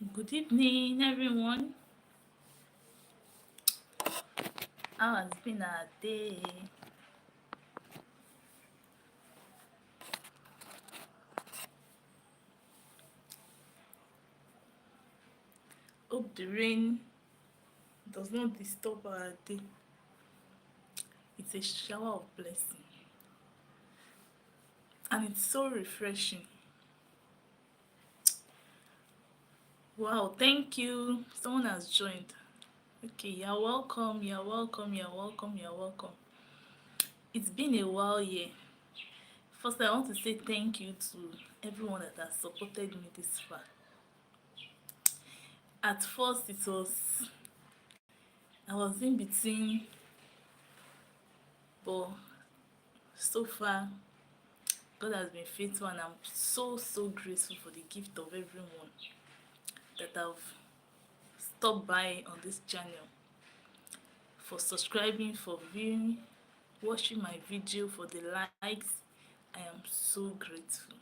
Good evening, everyone. How has been our day? Hope the rain does not disturb our day. It's a shower of blessing, and it's so refreshing. Wow, thank you. Someone has joined. Okay, you're welcome. You're welcome. You're welcome. You're welcome. It's been a while, yeah. First, I want to say thank you to everyone that has supported me this far. At first, I was in between, but so far God has been faithful, and I'm so grateful for the gift of everyone that have stopped by on this channel, for subscribing, for viewing, watching my video, for the likes. I am so grateful.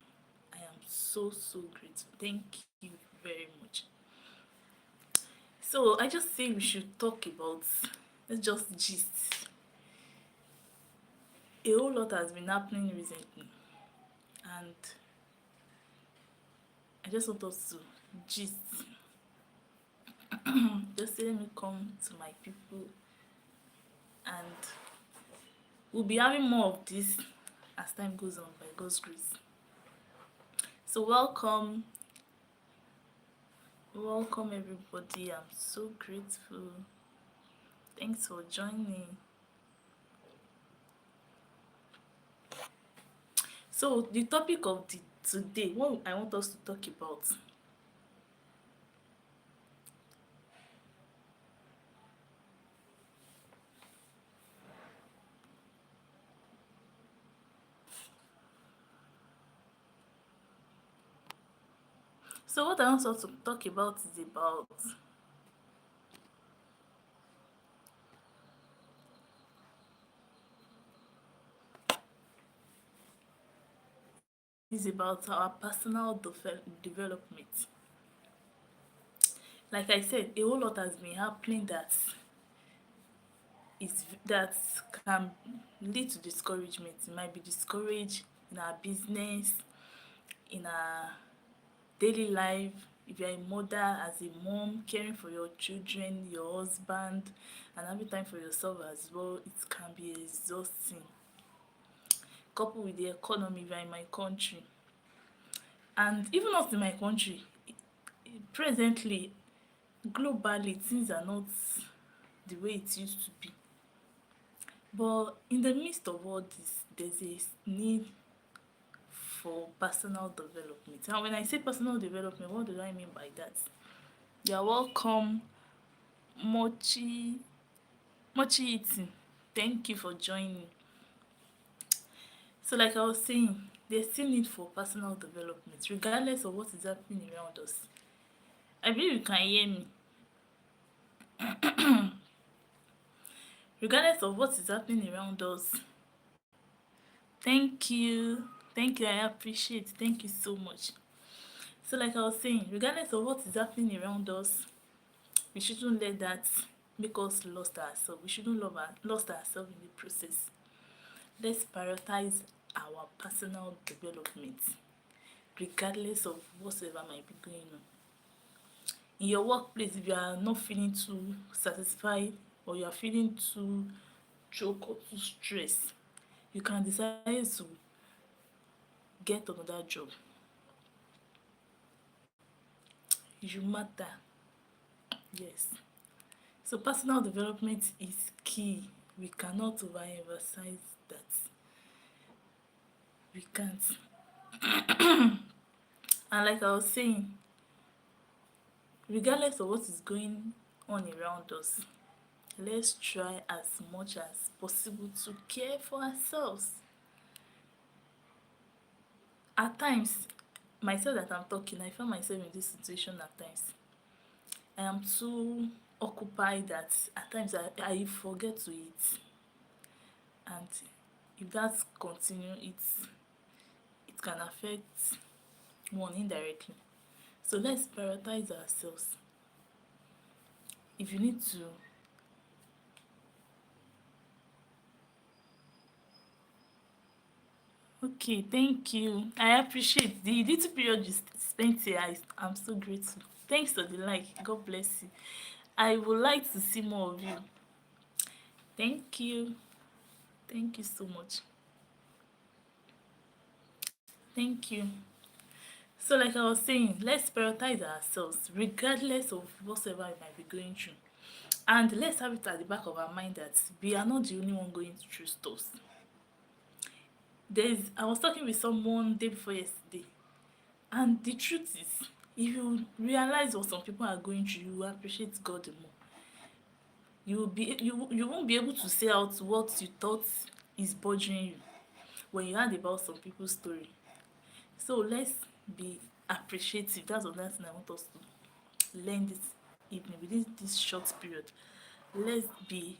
I am so grateful. Thank you very much. So I just say we should talk about, let's just gist. A whole lot has been happening recently, and I just want us to gist. Just say, let me come to my people, and we'll be having more of this as time goes on by God's grace. So welcome everybody. I'm so grateful. Thanks for joining. So the topic of the today, what I want us to talk about, so what I want us to talk about is about our personal development. Like I said, a whole lot has been happening that can lead to discouragement. It might be discouraged in our business, in our daily life. If you're a mother, as a mom, caring for your children, your husband, and having time for yourself as well, it can be exhausting. Coupled with the economy, if you're in my country, and even not in my country, presently, globally, things are not the way it used to be. But in the midst of all this, there's a need for personal development. And when I say personal development, what do I mean by that? You're welcome, Mochi Mochi Eating. Thank you for joining. So, like I was saying, there's still need for personal development, regardless of what is happening around us. I believe you can hear me. Regardless of what is happening around us. Thank you. Thank you. I appreciate. Thank you so much. So, like I was saying, regardless of what is happening around us, we shouldn't let that make us lost ourselves. We shouldn't lost ourselves in the process. Let's prioritize our personal development, regardless of whatever might be going on. In your workplace, if you are not feeling too satisfied, or you are feeling too choked or too stressed, you can decide to get another job. You matter. Yes. So personal development is key. We cannot overemphasize that. We can't. And like I was saying, regardless of what is going on around us, let's try as much as possible to care for ourselves. At times, myself that I'm talking, I find myself in this situation at times. I am too occupied that at times I forget to eat. And if that continue, it can affect one indirectly. So let's prioritize ourselves. If you need to, okay, thank you. I appreciate the little period you spent here. I'm so grateful. Thanks for the like. God bless you. I would like to see more of you. Thank you. Thank you so much. Thank you. So, like I was saying, let's prioritize ourselves regardless of whatever we might be going through. And let's have it at the back of our mind that we are not the only one going through stuff. I was talking with someone day before yesterday, and the truth is, if you realize what some people are going through, you will appreciate God more. You won't be able to say out what you thought is bothering you when you heard about some people's story. So let's be appreciative. That's another thing I want us to learn this evening within this short period. Let's be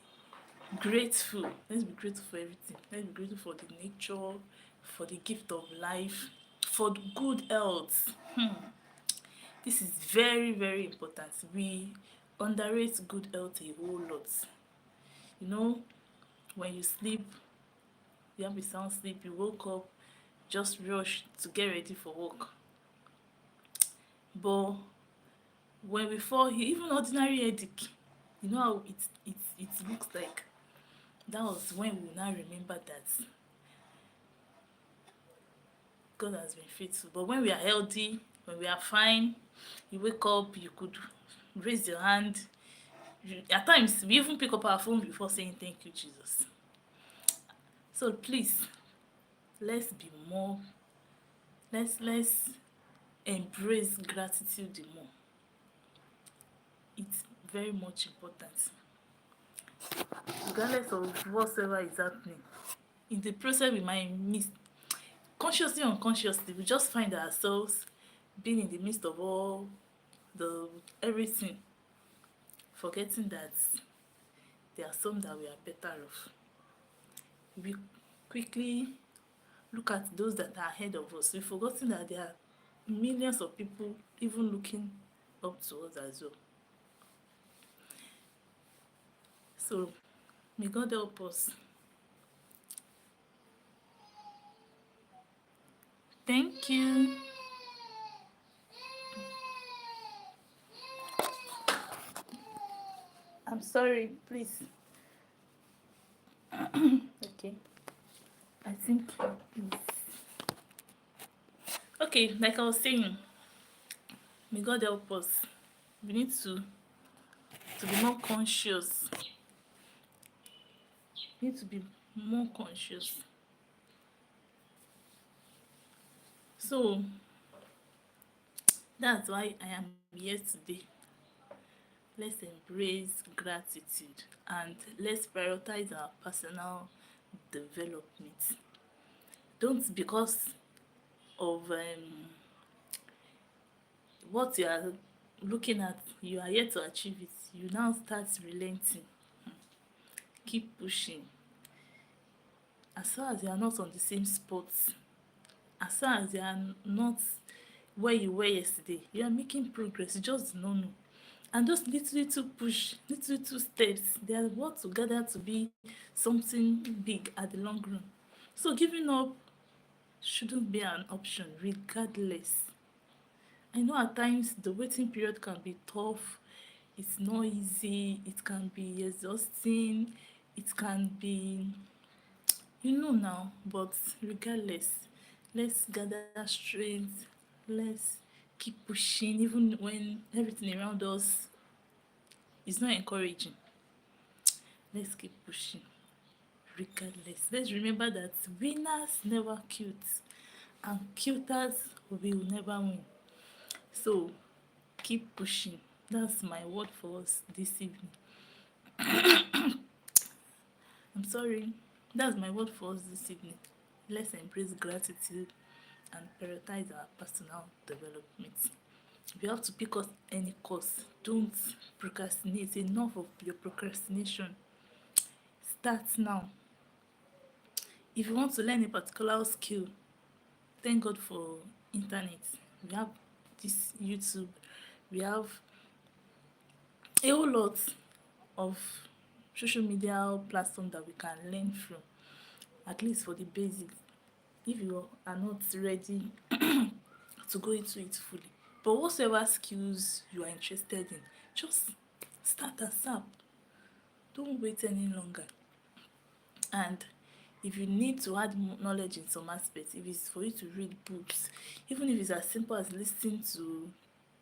grateful. Let's be grateful for everything. Let's be grateful for the nature, for the gift of life, for good health. This is very, very important. We underrate good health a whole lot. You know, when you sleep, you have a sound sleep, you woke up, just rush to get ready for work. But when we fall, even ordinary headache, you know how it looks like. That was when we will now remember that God has been faithful. But when we are healthy, when we are fine, you wake up, you could raise your hand. At times, we even pick up our phone before saying thank you, Jesus. So please, let's be more, let's embrace gratitude more. It's very much important. Regardless of whatever is happening, in the process we might miss, consciously or unconsciously, we just find ourselves being in the midst of all the everything, forgetting that there are some that we are better off. We quickly look at those that are ahead of us. We've forgotten that there are millions of people even looking up to us as well. So may God help us. Thank you. I'm sorry, please. Okay. I think okay, like I was saying, may God help us. We need to be more conscious. We need to be more conscious. So that's why I am here today. Let's embrace gratitude and let's prioritize our personal development. Don't, because of what you are looking at, you are yet to achieve it, you now start relenting. Keep pushing. As far as you are not on the same spot, as far as you are not where you were yesterday, you are making progress. You just don't know. And those little push, little steps, they are what together to be something big at the long run. So giving up shouldn't be an option regardless. I know at times the waiting period can be tough, it's not easy, it can be exhausting, it can be, now, but regardless, let's gather strength, let's keep pushing even when everything around us is not encouraging. Let's keep pushing regardless. Let's remember that winners never quit and quitters will never win. So keep pushing. That's my word for us this evening. I'm sorry. That's my word for us this evening. Let's embrace gratitude and prioritize our personal development. If you have to pick up any course, don't procrastinate. Enough of your procrastination. Start now. If you want to learn a particular skill, thank God for internet. We have this YouTube, we have a whole lot of social media platform that we can learn from, at least for the basics, if you are not ready to go into it fully. But whatsoever skills you are interested in, just start ASAP. Don't wait any longer. And if you need to add knowledge in some aspects, if it's for you to read books, even if it's as simple as listening to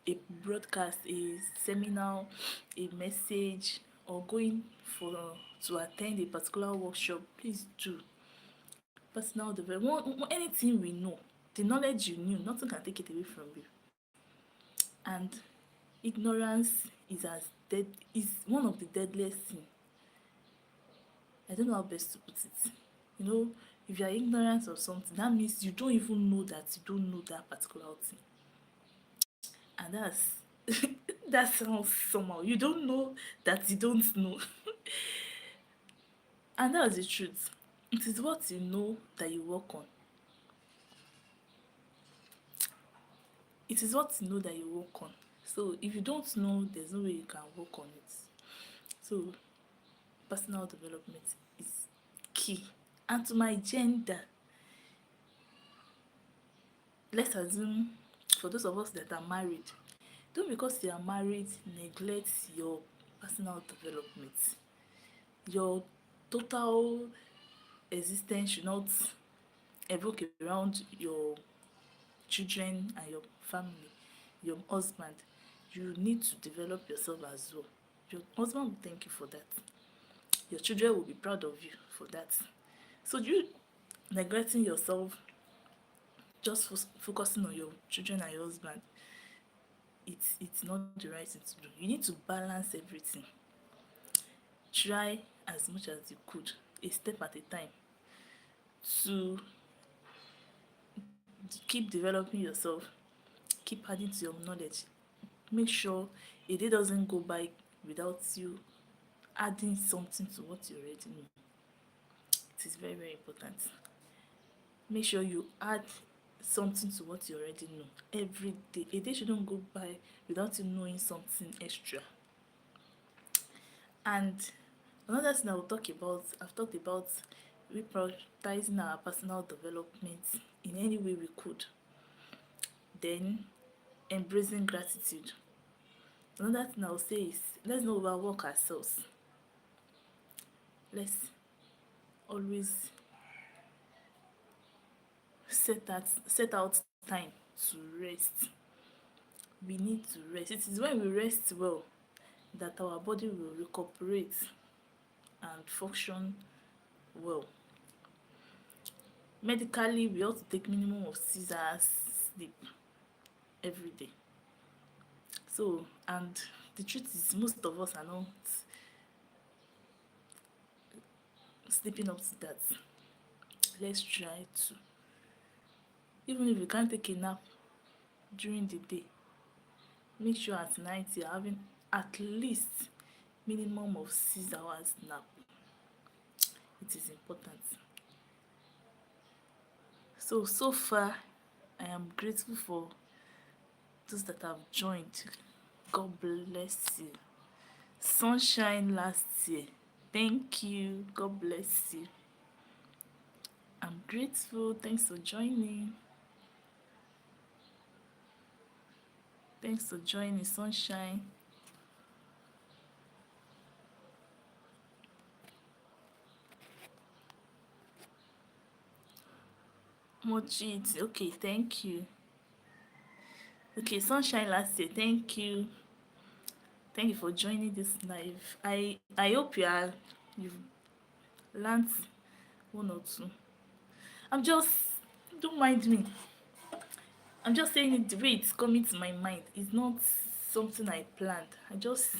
a broadcast, a seminar, a message, or going for to attend a particular workshop, please do. Personal development, anything we know, the knowledge you knew, nothing can take it away from you. And ignorance is one of the deadliest things. I don't know how best to put it. You know, if you are ignorant of something, that means you don't even know that you don't know that particular thing. And that sounds somehow. You don't know that you don't know. And that's the truth. It is what you know that you work on. It is what you know that you work on. So if you don't know, there's no way you can work on it. So personal development is key. And to my gender, let's assume for those of us that are married, don't because you are married neglect your personal development. Your total existence should not evoke around your children and your family, your husband. You need to develop yourself as well. Your husband will thank you for that. Your children will be proud of you for that. So you neglecting yourself, just focusing on your children and your husband, it's not the right thing to do. You need to balance everything. Try as much as you could, a step at a time, to keep developing yourself, keep adding to your knowledge. Make sure a day doesn't go by without you adding something to what you already know. It is very, very important. Make sure you add something to what you already know every day. A day shouldn't go by without you knowing something extra. And another thing I've talked about reprioritizing our personal development in any way we could. Then embracing gratitude. Another thing I'll say is, let's not overwork ourselves. Let's always set out time to rest. We need to rest. It is when we rest well that our body will recuperate and function well. Medically, we ought to take minimum of 6 hours sleep every day. So, and the truth is, most of us are not sleeping up to that. Let's try to. Even if you can't take a nap during the day, make sure at night you're having at least minimum of 6 hours nap. It is important. So far, I am grateful for those that have joined. God bless you. Sunshine last year. Thank you. God bless you. I'm grateful. Thanks for joining. Thanks for joining, Sunshine. Mojit. Okay, thank you. Okay, Sunshine last year. Thank you. Thank you for joining this live. I hope you've learned one or two. Don't mind me. I'm just saying it the way it's coming to my mind. It's not something I planned. I just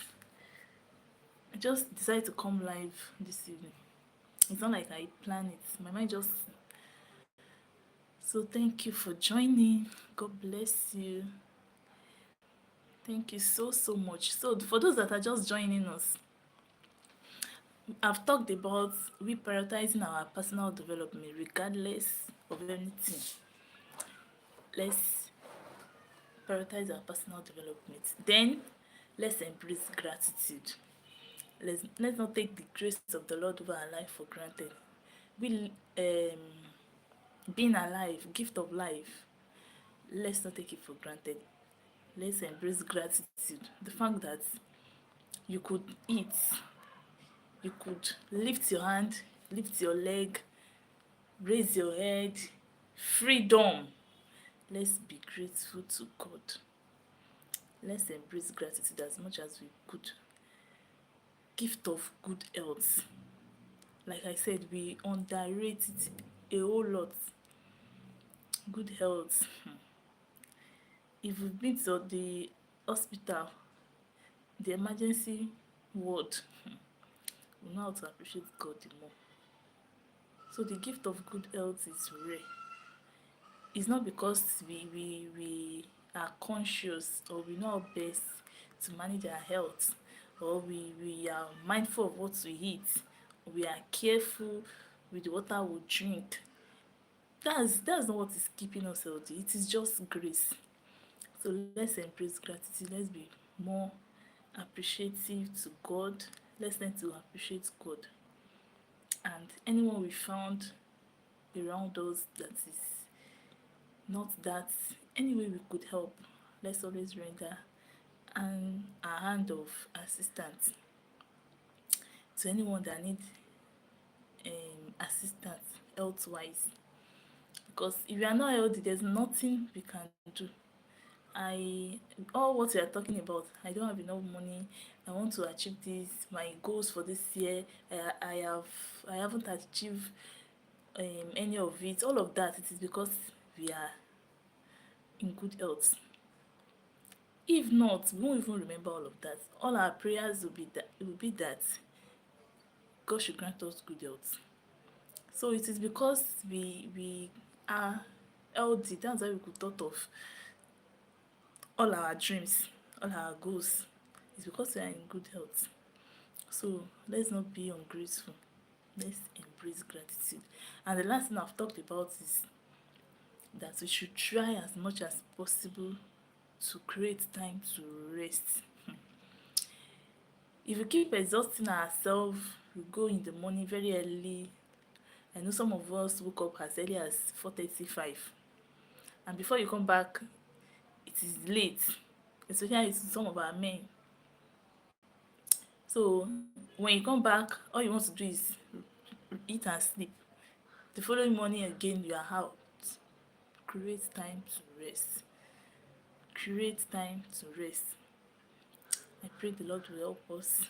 decided to come live this evening. It's not like I planned it. My mind just. So thank you for joining. God bless you. Thank you so much. So for those that are just joining us, I've talked about reprioritizing our personal development regardless of anything. Let's prioritize our personal development. Then let's embrace gratitude. Let's not take the grace of the Lord over our life for granted. We being alive, gift of life, let's not take it for granted. Let's embrace gratitude. The fact that you could eat, you could lift your hand, lift your leg, raise your head, freedom. Let's be grateful to God. Let's embrace gratitude as much as we could. Gift of good health. Like I said, we underrate it a whole lot. Good health. If you've been to the hospital, the emergency ward, we know how to appreciate God more. So the gift of good health is rare. It's not because we are conscious or we know how best to manage our health, or we are mindful of what we eat, we are careful with the water we drink. That's not what is keeping us healthy. It is just grace. So let's embrace gratitude. Let's be more appreciative to God. Let's learn to appreciate God. And anyone we found around us that is not that, any way we could help, let's always render a hand of assistance to anyone that needs assistance health-wise. Because if you are not healthy, there's nothing we can do. All what we are talking about, I don't have enough money, I want to achieve this, my goals for this year, I haven't achieved any of it. All of that, it is because we are in good health. If not, we won't even remember all of that. All our prayers will be that God should grant us good health. So it is because we are healthy, that's why we could thought of all our dreams, all our goals. It's because we are in good health. So let's not be ungrateful. Let's embrace gratitude. And the last thing I've talked about is that we should try as much as possible to create time to rest. If we keep exhausting ourselves, we go in the morning very early. I know some of us woke up as early as 4:35, and before you come back, it is late, especially to some of our men. So when you come back, all you want to do is eat and sleep. The following morning again, you are out. Create time to rest. Create time to rest. I pray the Lord will help us